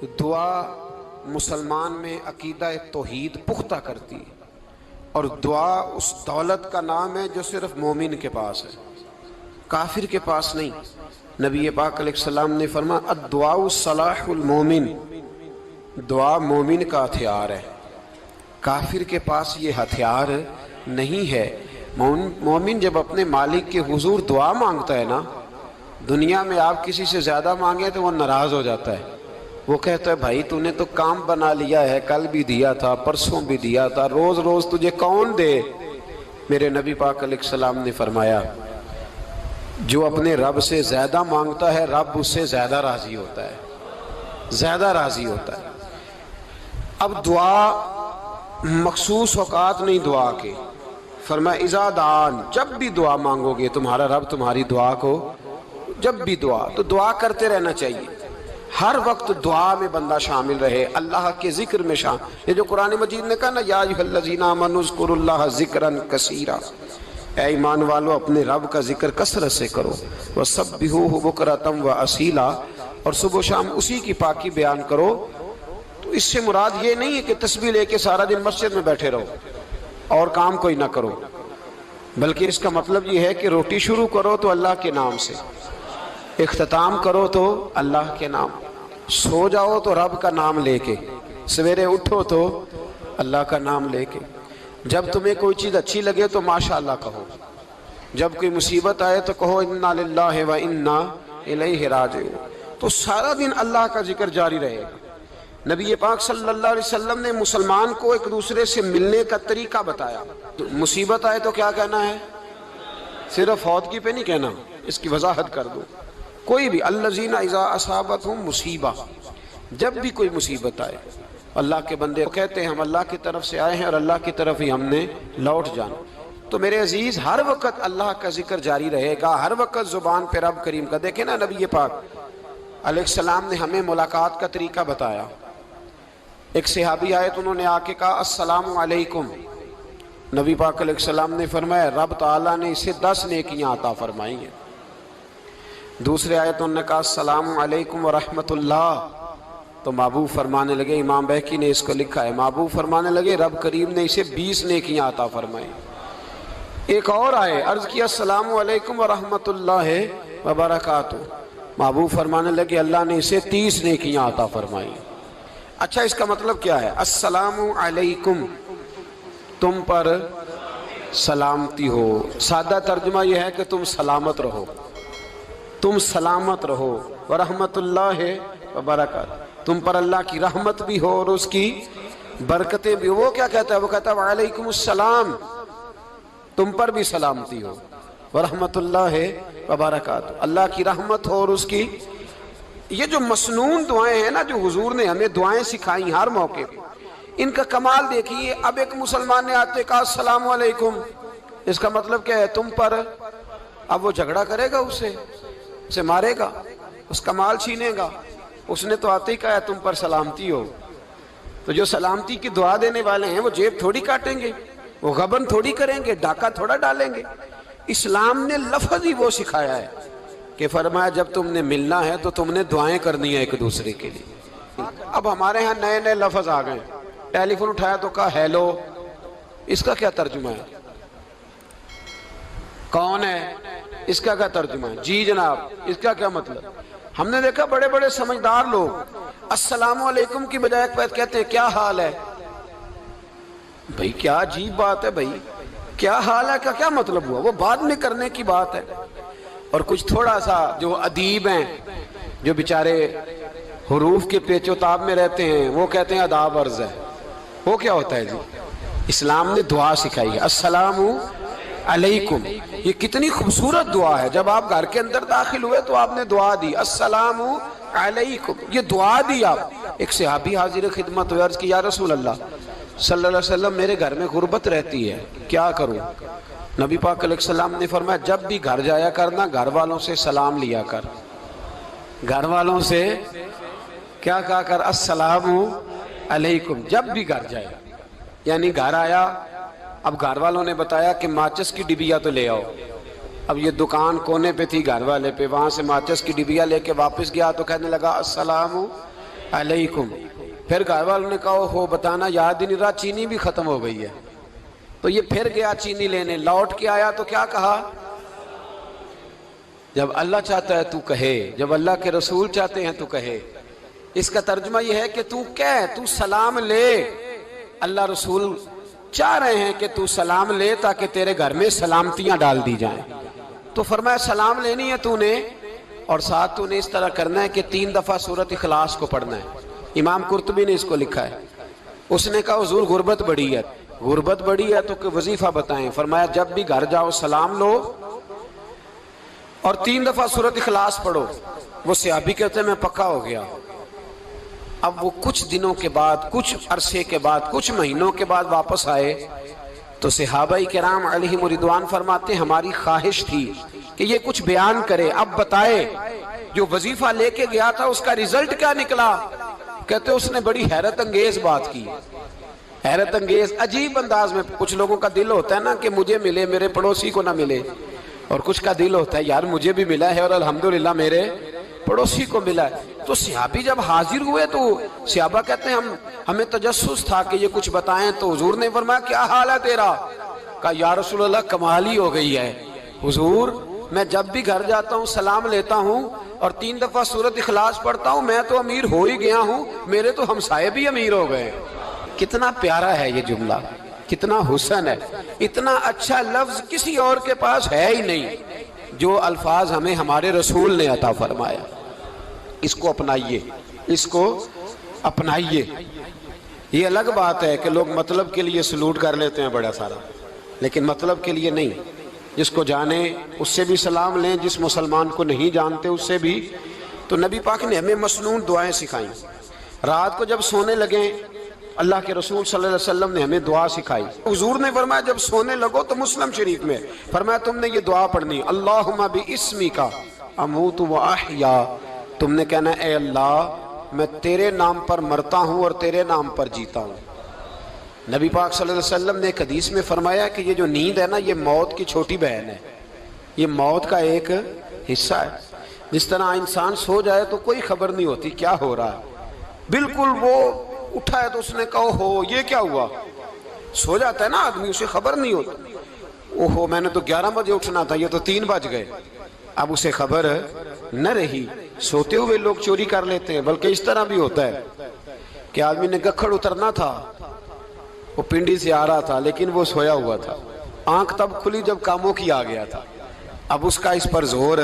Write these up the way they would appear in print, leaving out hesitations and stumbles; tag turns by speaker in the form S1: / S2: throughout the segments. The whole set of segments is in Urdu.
S1: دعا مسلمان میں عقیدہ توحید پختہ کرتی ہے، اور دعا اس دولت کا نام ہے جو صرف مومن کے پاس ہے، کافر کے پاس نہیں۔ نبی پاک علیہ السلام نے فرمایا الدعاء صلاح المومن، دعا مومن کا ہتھیار ہے، کافر کے پاس یہ ہتھیار نہیں ہے۔ مومن جب اپنے مالک کے حضور دعا مانگتا ہے نا، دنیا میں آپ کسی سے زیادہ مانگیں تو وہ ناراض ہو جاتا ہے، وہ کہتا ہے بھائی تو نے تو کام بنا لیا ہے، کل بھی دیا تھا، پرسوں بھی دیا تھا، روز روز تجھے کون دے؟ میرے نبی پاک علیہ السلام نے فرمایا جو اپنے رب سے زیادہ مانگتا ہے رب اس سے زیادہ راضی ہوتا ہے، زیادہ راضی ہوتا ہے۔ اب دعا مخصوص اوقات نہیں دعا کے، فرمایا اذا دعان، جب بھی دعا مانگو گے تمہارا رب تمہاری دعا کو، جب بھی دعا تو دعا کرتے رہنا چاہیے، ہر وقت دعا میں بندہ شامل رہے، اللہ کے ذکر میں شامل۔ یہ جو قرآن مجید نے کہا نا یا ایھا الذین آمنوا اذکروا اللہ ذکرا کثیرا، اے ایمان والو اپنے رب کا ذکر کثرت سے کرو، وسبحوہ بکرۃ واصیلا، اور صبح و شام اسی کی پاکی بیان کرو۔ تو اس سے مراد یہ نہیں ہے کہ تسبیح لے کے سارا دن مسجد میں بیٹھے رہو اور کام کوئی نہ کرو، بلکہ اس کا مطلب یہ ہے کہ روٹی شروع کرو تو اللہ کے نام سے، اختتام کرو تو اللہ کے نام، سو جاؤ تو رب کا نام لے کے، سویرے اٹھو تو اللہ کا نام لے کے، جب تمہیں کوئی چیز اچھی لگے تو ماشاءاللہ کہو، جب کوئی مصیبت آئے تو کہو انا للہ و انا الیہ راجعون۔ تو سارا دن اللہ کا ذکر جاری رہے گا۔ نبی پاک صلی اللہ علیہ وسلم نے مسلمان کو ایک دوسرے سے ملنے کا طریقہ بتایا۔ مصیبت آئے تو کیا کہنا ہے؟ صرف فوت کی پہ نہیں کہنا، اس کی وضاحت کر دو۔ کوئی بھی الذین اذا اصابتہم مصیبہ، جب بھی کوئی مصیبت آئے اللہ کے بندے کہتے ہیں ہم اللہ کی طرف سے آئے ہیں اور اللہ کی طرف ہی ہم نے لوٹ جانا۔ تو میرے عزیز ہر وقت اللہ کا ذکر جاری رہے گا، ہر وقت زبان پہ رب کریم کا۔ دیکھیں نا نبی پاک علیہ السلام نے ہمیں ملاقات کا طریقہ بتایا۔ ایک صحابی آئے تو انہوں نے آ کے کہا السلام علیکم، نبی پاک علیہ السلام نے فرمایا رب تعالیٰ نے اسے 10 نیکیاں عطا فرمائی ہیں۔ دوسرے آئے تو انہوں نے کہا السلام علیکم ورحمۃ اللہ، تو محبوب فرمانے لگے، امام بہقی نے اس کو لکھا ہے، محبوب فرمانے لگے رب کریم نے اسے 20 نیکیاں عطا فرمائی۔ ایک اور آئے، عرض کیا السلام علیکم ورحمۃ اللہ وبرکاتہ، محبوب فرمانے لگے اللہ نے اسے 30 نیکیاں عطا فرمائی۔ اچھا اس کا مطلب کیا ہے؟ السلام علیکم، تم پر سلامتی ہو، سادہ ترجمہ یہ ہے کہ تم سلامت رہو، تم سلامت رہو، ورحمۃ اللہ وبرکاتہ، تم پر اللہ کی رحمت بھی ہو اور اس کی برکتیں بھی ہو۔ وہ کیا کہتا ہے؟ وہ کہتا ہے وعلیکم السلام، تم پر بھی سلامتی ہو، ورحمۃ اللہ وبرکاتہ، اللہ کی رحمت ہو اور اس کی۔ یہ جو مسنون دعائیں ہیں نا جو حضور نے ہمیں دعائیں سکھائیں ہر موقع پہ، ان کا کمال دیکھیے۔ اب ایک مسلمان نے آتے کہا السلام علیکم، اس کا مطلب کیا ہے؟ تم پر۔ اب وہ جھگڑا کرے گا اسے مارے گا، اس کا مال چھینے گا؟ اس نے تو آتے ہی کہا ہے تم پر سلامتی ہو۔ تو جو سلامتی کی دعا دینے والے ہیں وہ جیب تھوڑی کاٹیں گے، وہ غبن تھوڑی کریں گے، ڈاکہ تھوڑا ڈالیں گے۔ اسلام نے لفظ ہی وہ سکھایا ہے کہ فرمایا جب تم نے ملنا ہے تو تم نے دعائیں کرنی ہیں ایک دوسرے کے لیے۔ اب ہمارے ہاں نئے نئے لفظ آ گئے، ٹیلی فون اٹھایا تو کہا ہیلو، اس کا کیا ترجمہ ہے؟ کون ہے، اس کا کیا ترجمہ ہے؟ جی جناب، اس کا کیا مطلب؟ ہم نے دیکھا بڑے بڑے سمجھدار لوگ السلام علیکم کی بجائے کہتے ہیں کیا حال ہے۔ بھئی کیا عجیب بات ہے، بھئی کیا حال ہے کا کیا مطلب ہوا؟ وہ بعد میں کرنے کی بات ہے۔ اور کچھ تھوڑا سا جو ادیب ہیں، جو بیچارے حروف کے پیچ و تاب میں رہتے ہیں، وہ کہتے ہیں آداب عرض ہے۔ وہ کیا ہوتا ہے جی؟ اسلام نے دعا سکھائی ہے السلام علیکم، یہ کتنی خوبصورت دعا ہے۔ جب آپ گھر کے اندر داخل ہوئے تو آپ نے دعا دی السلام علیکم، یہ دعا دی آپ۔ ایک صحابی حاضر خدمت ہوئے، عرض کی یا رسول اللہ صلی اللہ علیہ وسلم میرے گھر میں غربت رہتی ہے، کیا کروں؟ نبی پاک علیہ السلام نے فرمایا جب بھی گھر جایا کرنا گھر والوں سے سلام لیا کر، گھر والوں سے کیا کہا کر؟ السلام علیکم، جب بھی گھر جائے۔ یعنی گھر آیا، اب گھر والوں نے بتایا کہ ماچس کی ڈبیا تو لے آؤ۔ اب یہ دکان کونے پہ تھی گھر والے پہ، وہاں سے ماچس کی ڈبیا لے کے واپس گیا تو کہنے لگا السلام علیکم. پھر گھر والوں نے کہا ہو بتانا یاد ہی نہیں رہا، چینی بھی ختم ہو گئی ہے. تو یہ پھر گیا چینی لینے، لوٹ کے آیا تو کیا کہا؟ جب اللہ چاہتا ہے تو کہے، جب اللہ کے رسول چاہتے ہیں تو کہے. اس کا ترجمہ یہ ہے کہ تو کہہ، تو سلام لے. اللہ رسول چاہ رہے ہیں کہ تو سلام لے تاکہ تیرے گھر میں سلامتیاں ڈال دی جائیں. تو فرمایا سلام لینی ہے تو نے، اور ساتھ تو نے اس طرح کرنا ہے کہ 3 دفعہ سورۃ اخلاص کو پڑھنا ہے. امام قرطبی نے اس کو لکھا ہے. اس نے کہا حضور غربت بڑی ہے. غربت بڑی ہے تو کہ وظیفہ بتائیں. فرمایا جب بھی گھر جاؤ سلام لو اور 3 دفعہ سورۃ اخلاص پڑھو. وہ صحابی کہتے ہیں میں پکا ہو گیا. اب وہ کچھ دنوں کے بعد، کچھ عرصے کے بعد، کچھ مہینوں کے بعد واپس آئے تو صحابہ کرام علیہم رضوان فرماتے ہیں ہماری خواہش تھی کہ یہ کچھ بیان کرے، اب بتائے جو وظیفہ لے کے گیا تھا اس کا رزلٹ کیا نکلا. کہتے اس نے بڑی حیرت انگیز بات کی، حیرت انگیز عجیب انداز میں. کچھ لوگوں کا دل ہوتا ہے نا کہ مجھے ملے میرے پڑوسی کو نہ ملے، اور کچھ کا دل ہوتا ہے یار مجھے بھی ملا ہے اور الحمدللہ میرے پڑوسی کو ملا ہے. تو صحابی جب حاضر ہوئے تو صحابہ کہتے ہیں ہمیں تجسس تھا کہ یہ کچھ بتائیں. تو حضور نے فرمایا کیا حال ہے تیرا؟ کہا یا رسول اللہ کمال ہی ہو گئی ہے حضور، میں جب بھی گھر جاتا ہوں سلام لیتا ہوں اور 3 دفعہ سورۃ اخلاص پڑھتا ہوں. میں تو امیر ہو ہی گیا ہوں، میرے تو ہمسائے بھی امیر ہو گئے. کتنا پیارا ہے یہ جملہ، کتنا حسن ہے. اتنا اچھا لفظ کسی اور کے پاس ہے ہی نہیں جو الفاظ ہمیں ہمارے رسول نے عطا فرمایا. اس کو اپنائیے، اس کو اپنائیے. یہ الگ بات ہے کہ لوگ مطلب کے لیے سلوٹ کر لیتے ہیں بڑا سارا، لیکن مطلب کے لیے نہیں. جس کو جانے اس سے بھی سلام لیں، جس مسلمان کو نہیں جانتے اس سے بھی. تو نبی پاک نے ہمیں مسنون دعائیں سکھائیں. رات کو جب سونے لگیں اللہ کے رسول صلی اللہ علیہ وسلم نے ہمیں دعا سکھائی. حضور نے فرمایا جب سونے لگو تو مسلم شریف میں فرمایا تم نے یہ دعا پڑھنی، اللہم باسمک اموت و احیا. تم نے کہنا اے اللہ میں تیرے نام پر مرتا ہوں اور تیرے نام پر جیتا ہوں. نبی پاک صلی اللہ علیہ وسلم نے ایک حدیث میں فرمایا کہ یہ جو نیند ہے نا یہ موت کی چھوٹی بہن ہے، یہ موت کا ایک حصہ ہے. جس طرح انسان سو جائے تو کوئی خبر نہیں ہوتی کیا ہو رہا ہے، بالکل وہ اٹھا ہے تو اس نے کہا ہو یہ کیا ہوا. سو جاتا ہے نا آدمی، اسے خبر نہیں ہوتی. اوہو میں نے تو 11 بجے اٹھنا تھا، یہ تو 3 بج گئے. اب اسے خبر نہ رہی. سوتے ہوئے لوگ چوری کر لیتے ہیں. بلکہ اس طرح بھی ہوتا ہے کہ آدمی نے گکھڑ اترنا تھا، وہ پنڈی سے آ رہا تھا لیکن وہ سویا ہوا تھا. آنکھ تب کھلی جب کاموں کی آ گیا تھا. اب اس کا اس پر زور.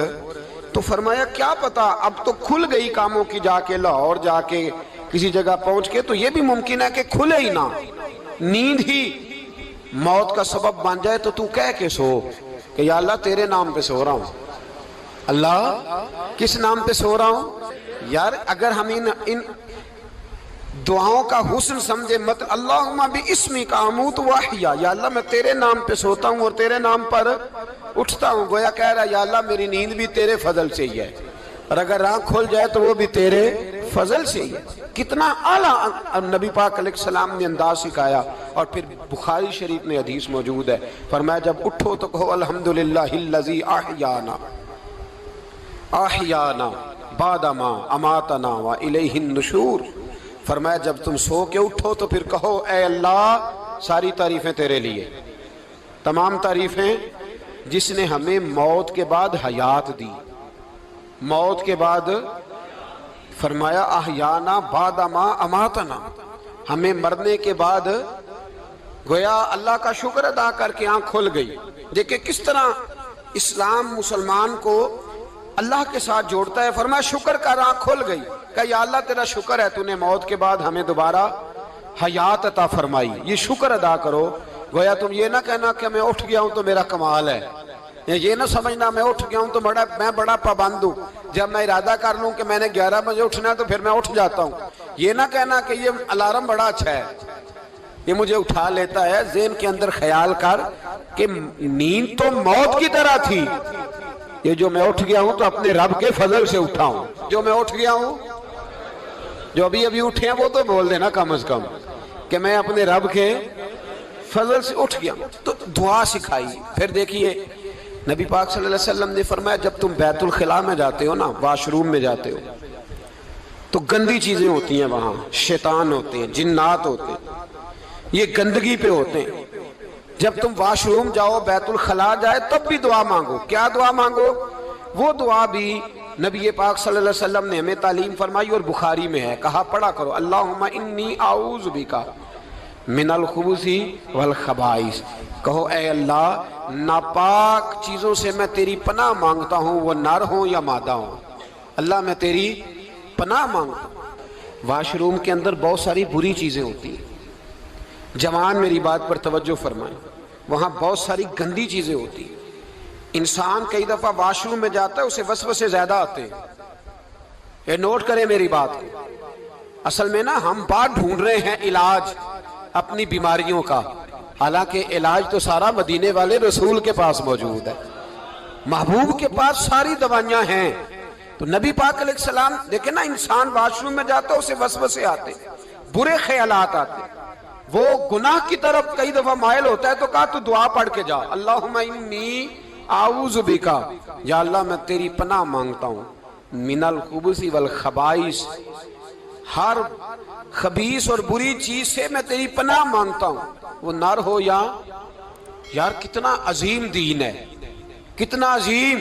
S1: تو فرمایا کیا پتا اب تو کھل گئی کاموں کی، جا کے لاہور جا کے کسی جگہ پہنچ کے. تو یہ بھی ممکن ہے کہ کھلے ہی نہ، نیند ہی موت کا سبب بن جائے. تو کہہ کے سو کہ یا اللہ تیرے نام پہ سو رہا ہوں. اللہ کس نام پہ سو رہا ہوں؟ یار اگر ہم ان دعاؤں کا حسن سمجھے مت اللہم باسمک اموت و احیا، یا اللہ میں تیرے نام پہ سوتا ہوں اور تیرے نام پر اٹھتا ہوں. گویا کہہ رہا یا اللہ میری نیند بھی تیرے فضل سے ہی ہے، اور اگر آنکھ کھل جائے تو وہ بھی تیرے فضل سے ہی ہے. کتنا اعلیٰ نبی پاک علیہ السلام نے انداز سکھایا. اور پھر بخاری شریف میں حدیث موجود ہے، فرمایا جب اٹھو تو کہو الحمدللہ الذی احیانا بعد ما اماتنا والیہ النشور. فرمایا جب تم سو کے اٹھو تو پھر کہو اے اللہ ساری تعریفیں تیرے لیے، تمام تعریفیں جس نے ہمیں موت کے بعد حیات دی. موت کے بعد فرمایا احیانا بعد ما اماتنا، ہمیں مرنے کے بعد گویا اللہ کا شکر ادا کر کے آنکھ کھل گئی. دیکھیں کس طرح اسلام مسلمان کو اللہ کے ساتھ جوڑتا ہے. فرمایا شکر کر، آنکھ کھل گئی. کہ یا اللہ تیرا شکر ہے تو نے موت کے بعد ہمیں دوبارہ حیات عطا فرمائی، یہ شکر ادا کرو. گویا تم یہ نہ کہنا کہ میں اٹھ گیا ہوں تو میرا کمال ہے، یہ نہ سمجھنا میں اٹھ گیا ہوں تو میں بڑا پابند ہوں. جب میں ارادہ کر لوں کہ میں نے 11 بجے اٹھنا ہے تو پھر میں اٹھ جاتا ہوں. یہ نہ کہنا کہ یہ الارم بڑا اچھا ہے، یہ مجھے اٹھا لیتا ہے. ذہن کے اندر خیال کر کہ نیند تو موت کی طرح تھی، یہ جو میں اٹھ گیا ہوں تو اپنے رب کے فضل سے اٹھا ہوں. جو میں اٹھ گیا ہوں، جو ابھی اٹھے ہیں وہ تو بول دینا کم از کم کہ میں اپنے رب کے فضل سے اٹھ گیا. تو دعا سکھائی. پھر دیکھیے نبی پاک صلی اللہ علیہ وسلم نے فرمایا جب تم بیت الخلاء میں جاتے ہو نا، واش روم میں جاتے ہو، تو گندی چیزیں ہوتی ہیں وہاں، شیطان ہوتے ہیں، جنات ہوتے ہیں، یہ گندگی پہ ہوتے ہیں۔ جب تم واش روم جاؤ، بیت الخلاء جائے، تب بھی دعا مانگو۔ کیا دعا مانگو؟ وہ دعا بھی نبی پاک صلی اللہ علیہ وسلم نے ہمیں تعلیم فرمائی اور بخاری میں ہے، کہا پڑھا کرو اللہم انی اعوذ بک من الخبث والخبائث۔ کہو اے اللہ، ناپاک چیزوں سے میں تیری پناہ مانگتا ہوں، وہ نر ہوں یا مادہ ہوں۔ اللہ میں تیری پناہ مانگتا ہوں۔ واش روم کے اندر بہت ساری بری چیزیں ہوتی ہیں، جوان میری بات پر توجہ فرمائیں، وہاں بہت ساری گندی چیزیں ہوتی ہیں۔ انسان کئی دفعہ واش روم میں جاتا ہے، اسے وسوسے زیادہ آتے ہیں، یہ نوٹ کریں میری بات کو۔ اصل میں نا ہم بات ڈھونڈ رہے ہیں علاج اپنی بیماریوں کا، حالانکہ علاج تو سارا مدینے والے رسول کے پاس موجود ہے، محبوب کے پاس ساری دوائیاں ہیں۔ تو نبی پاک علیہ السلام دیکھیں نا، انسان واش روم میں جاتا ہے، اسے وسوسے آتے، برے خیالات آتے، وہ گناہ کی طرف کئی دفعہ مائل ہوتا ہے، تو کہا تو دعا پڑھ کے جا، اللہم انی اعوذ بکا، یا اللہ میں تیری پناہ مانگتا ہوں، من الخبث والخبائث، ہر خبیث اور بری چیز سے میں تیری پناہ مانگتا ہوں، وہ نر ہو یا یار کتنا عظیم دین ہے، کتنا عظیم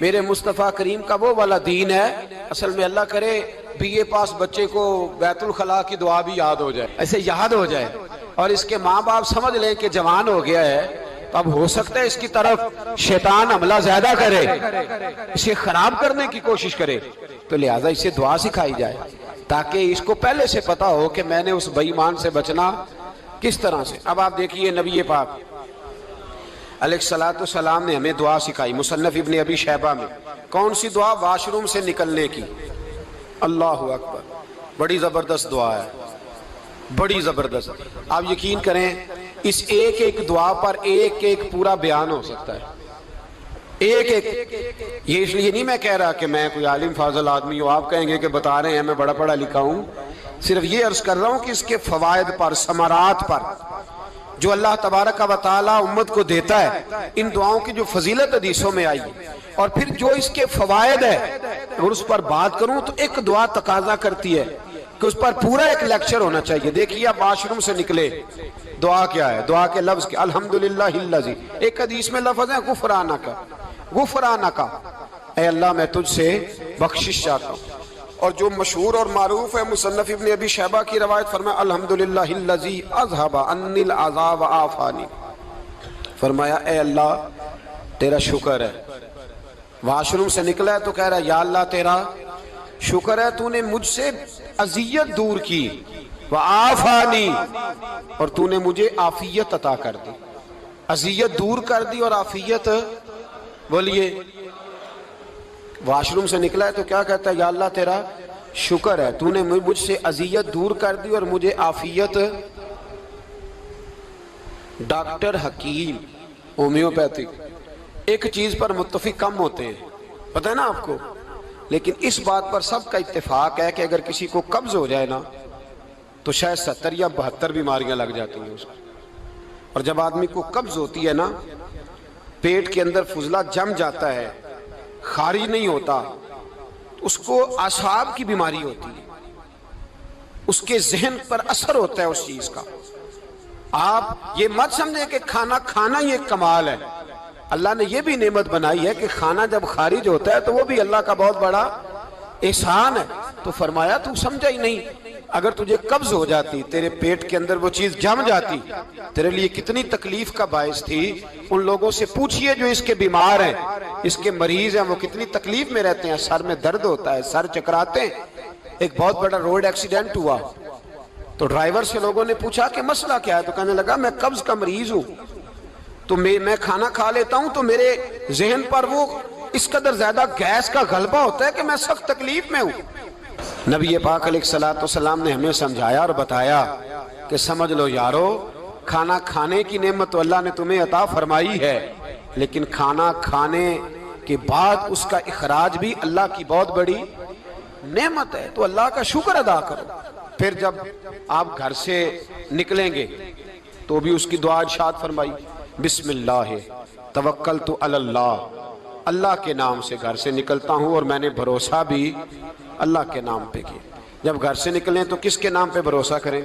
S1: میرے مصطفیٰ کریم کا وہ والا دین ہے۔ اصل میں اللہ کرے بی اے پاس بچے کو بیت الخلاء کی دعا بھی یاد ہو جائے، ایسے یاد ہو جائے، اور اس کے ماں باپ سمجھ لیں کہ جوان ہو گیا ہے، تو اب ہو سکتا ہے اس کی طرف شیطان حملہ زیادہ کرے، اسے خراب کرنے کی کوشش کرے، تو لہٰذا اسے دعا سکھائی جائے تاکہ اس کو پہلے سے پتا ہو کہ میں نے اس بے ایمان سے بچنا کس طرح سے۔ اب آپ دیکھیے نبی پاک علیہ السلام نے ہمیں دعا سکھائی، مصنف ابن ابی شیبہ میں۔ کون سی دعا؟ واش روم سے نکلنے کی۔ اللہ اکبر، بڑی زبردست دعا ہے، بڑی زبردست۔ آپ یقین کریں اس ایک ایک دعا پر ایک ایک پورا بیان ہو سکتا ہے، ایک ایک۔ یہ اس لیے نہیں میں کہہ رہا کہ میں کوئی عالم فاضل آدمی ہوں، آپ کہیں گے کہ بتا رہے ہیں میں بڑا پڑھا لکھا ہوں، صرف یہ عرض کر رہا ہوں کہ اس کے فوائد پر، ثمرات پر جو اللہ تبارک و تعالی امت کو دیتا ہے، ان دعاؤں کی جو فضیلت حدیثوں میں آئی، اور پھر جو اس کے فوائد ہے، اگر اس پر بات کروں تو ایک دعا تقاضا کرتی ہے کہ اس پر پورا ایک لیکچر ہونا چاہیے۔ دیکھیے آپ واش روم سے نکلے، دعا کیا ہے؟ دعا کے لفظ کے الحمدللہ الذی، ایک حدیث میں لفظ ہے غفرانک، غفرانک، اے اللہ میں تجھ سے بخشش چاہتا ہوں۔ اور جو مشہور اور معروف ہے مصنف ابن ابی شیبہ کی روایت، فرمایا الحمدللہ الذی اذھب عنی العذاب وعافانی، فرمایا اے اللہ تیرا شکر ہے۔ واش روم سے نکلا ہے تو کہہ رہا ہے یا اللہ تیرا شکر ہے، تو نے مجھ سے اذیت دور کی، وعافانی، اور تو نے مجھے عافیت عطا کر دی، اذیت دور کر دی اور عافیت۔ بولیے، واش روم سے نکلا ہے تو کیا کہتا ہے؟ یا اللہ تیرا شکر ہے، تو نے مجھ سے اذیت دور کر دی اور مجھے عافیت۔ ڈاکٹر حکیم ہومیوپیتھک ایک چیز پر متفق کم ہوتے ہیں، پتہ ہے نا آپ کو، لیکن اس بات پر سب کا اتفاق ہے کہ اگر کسی کو قبض ہو جائے نا تو شاید 70 یا 72 بیماریاں لگ جاتی ہیں اس کو۔ اور جب آدمی کو قبض ہوتی ہے نا، پیٹ کے اندر فضلہ جم جاتا ہے، خارج نہیں ہوتا، اس کو اعصاب کی بیماری ہوتی ہے، اس کے ذہن پر اثر ہوتا ہے اس چیز کا۔ آپ یہ مت سمجھیں کہ کھانا کھانا یہ ایک کمال ہے، اللہ نے یہ بھی نعمت بنائی ہے کہ کھانا جب خارج ہوتا ہے تو وہ بھی اللہ کا بہت بڑا احسان ہے۔ تو فرمایا تو سمجھا ہی نہیں، اگر تجھے قبض ہو جاتی، تیرے پیٹ کے اندر وہ چیز جم جاتی، تیرے لیے کتنی تکلیف کا باعث تھی۔ ان لوگوں سے پوچھئے جو اس کے بیمار ہیں، اس کے مریض ہیں، وہ کتنی تکلیف میں رہتے ہیں، سر میں درد ہوتا ہے، سر چکراتے ہیں۔ ایک بہت بڑا روڈ ایکسیڈنٹ ہوا تو ڈرائیور سے لوگوں نے پوچھا کہ مسئلہ کیا ہے، تو کہنے لگا میں قبض کا مریض ہوں، تو میں کھانا کھا لیتا ہوں تو میرے ذہن پر وہ اس قدر زیادہ گیس کا غلبہ ہوتا ہے کہ میں سخت تکلیف میں ہوں۔ نبی پاک علیہ السلام نے ہمیں سمجھایا اور بتایا کہ سمجھ لو یارو، کھانا کھانے کی نعمت تو اللہ نے تمہیں عطا فرمائی ہے، لیکن کھانا کھانے کے بعد اس کا اخراج بھی اللہ کی بہت بڑی نعمت ہے، تو اللہ کا شکر ادا کرو۔ پھر جب آپ گھر سے نکلیں گے تو بھی اس کی دعا ارشاد فرمائی، بسم اللہ توکلت علی اللہ، اللہ کے نام سے گھر سے نکلتا ہوں اور میں نے بھروسہ بھی اللہ کے نام پہ کیا۔ جب گھر سے نکلیں تو کس کے نام پہ بھروسہ کریں؟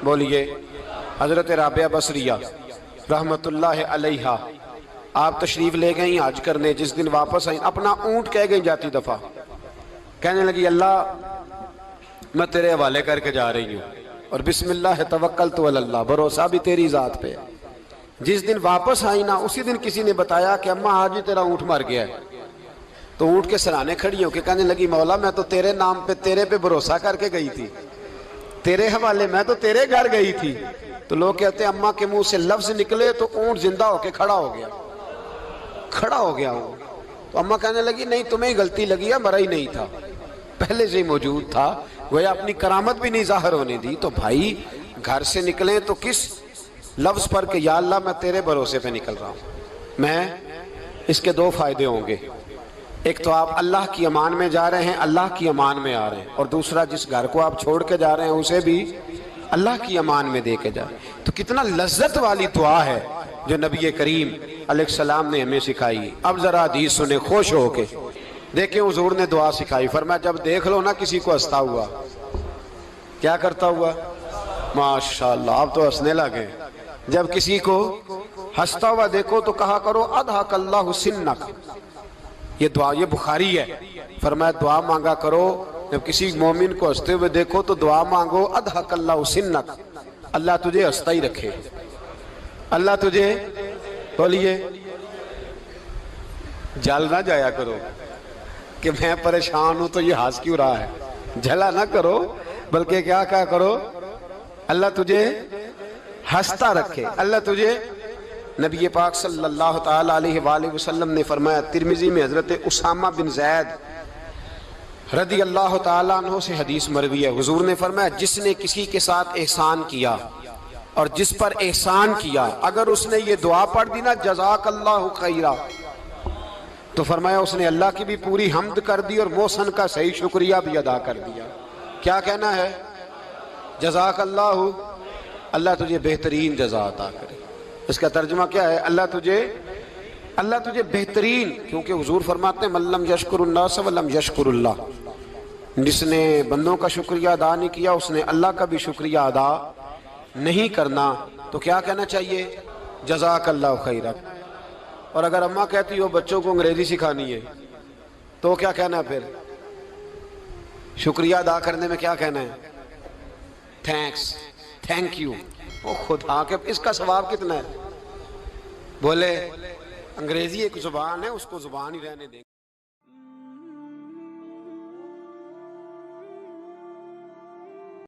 S1: بولیے حضرت رابعہ بصریہ رحمت اللہ علیہا، آپ تشریف لے گئیں حج کرنے، جس دن واپس آئیں اپنا اونٹ کہہ گئیں جاتی دفعہ، کہنے لگی اللہ میں تیرے حوالے کر کے جا رہی ہوں اور بسم اللہ توکلت علی اللہ، بھروسہ بھی تیری ذات پہ ہے۔ جس دن واپس آئی نا اسی دن کسی نے بتایا کہ اماں آج ہی تیرا اونٹ مر گیا ہے، تو اونٹ کے سرانے کھڑی ہو کے کہنے لگی مولا میں تو تیرے نام پہ تیرے پہ بھروسہ کر کے گئی تھی، تیرے حوالے، میں تو تیرے گھر گئی تھی۔ تو لوگ کہتے ہیں اماں کے منہ سے لفظ نکلے تو اونٹ زندہ ہو کے کھڑا ہو گیا، کھڑا ہو گیا وہ۔ تو اماں کہنے لگی نہیں تمہیں ہی غلطی لگی ہے، مرا ہی نہیں تھا، پہلے سے ہی موجود تھا، گویا اپنی کرامت بھی نہیں ظاہر ہونے دی۔ تو بھائی گھر سے نکلیں تو کس لفظ پر کہ یا اللہ میں تیرے بھروسے پہ نکل رہا ہوں، میں اس کے دو فائدے ہوں گے، ایک تو آپ اللہ کی امان میں جا رہے ہیں، اللہ کی امان میں آ رہے ہیں، اور دوسرا جس گھر کو آپ چھوڑ کے جا رہے ہیں اسے بھی اللہ کی امان میں دے کے جا رہے ہیں۔ تو کتنا لذت والی دعا ہے جو نبی کریم علیہ السلام نے ہمیں سکھائی۔ اب ذرا حدیث سنیں خوش ہو کے، دیکھیں حضور نے دعا سکھائی، فرمایا جب دیکھ لو نا کسی کو ہنستا ہوا، کیا کرتا ہوا؟ ماشاءاللہ آپ تو ہنسنے لگے۔ جب کسی کو ہنستا ہوا دیکھو تو کہا کرو اضحک اللہ سنک، یہ دعا یہ بخاری ہے، فرمایا دعا مانگا کرو جب کسی مومن کو ہنستے ہوئے دیکھو تو دعا مانگو اضحک اللہ سنک، اللہ تجھے ہنستا ہی رکھے، اللہ تجھے، بولیے جل نہ جایا کرو کہ میں پریشان ہوں تو یہ ہنس کیوں رہا ہے، جھلا نہ کرو، بلکہ کیا کہا کرو اللہ تجھے ہنستا رکھے، اللہ تجھے۔ نبی پاک صلی اللہ تعالیٰ علیہ وآلہ وسلم نے فرمایا، ترمذی میں حضرت اسامہ بن زید رضی اللہ تعالیٰ عنہ سے حدیث مروی ہے، حضور نے فرمایا جس نے کسی کے ساتھ احسان کیا اور جس پر احسان کیا، اگر اس نے یہ دعا پڑھ دی نا جزاک اللہ خیرہ، تو فرمایا اس نے اللہ کی بھی پوری حمد کر دی اور محسن کا صحیح شکریہ بھی ادا کر دیا۔ کیا کہنا ہے؟ جزاک اللہ، اللہ تجھے بہترین جزا عطا کرے۔ اس کا ترجمہ کیا ہے؟ اللہ تجھے بہترین، کیونکہ حضور فرماتے ہیں من لم یشکر الناس ولم یشکر اللہ، جس نے بندوں کا شکریہ ادا نہیں کیا اس نے اللہ کا بھی شکریہ ادا نہیں کرنا۔ تو کیا کہنا چاہیے؟ جزاک اللہ خیرہ۔ اور اگر اماں کہتی ہو بچوں کو انگریزی سکھانی ہے تو کیا کہنا ہے پھر؟ شکریہ ادا کرنے میں کیا کہنا ہے؟ Thanks, thank you. وہ خدا کے اس کا ثواب کتنا ہے؟ بولے انگریزی ایک زبان ہے، اس کو زبان ہی رہنے دیں۔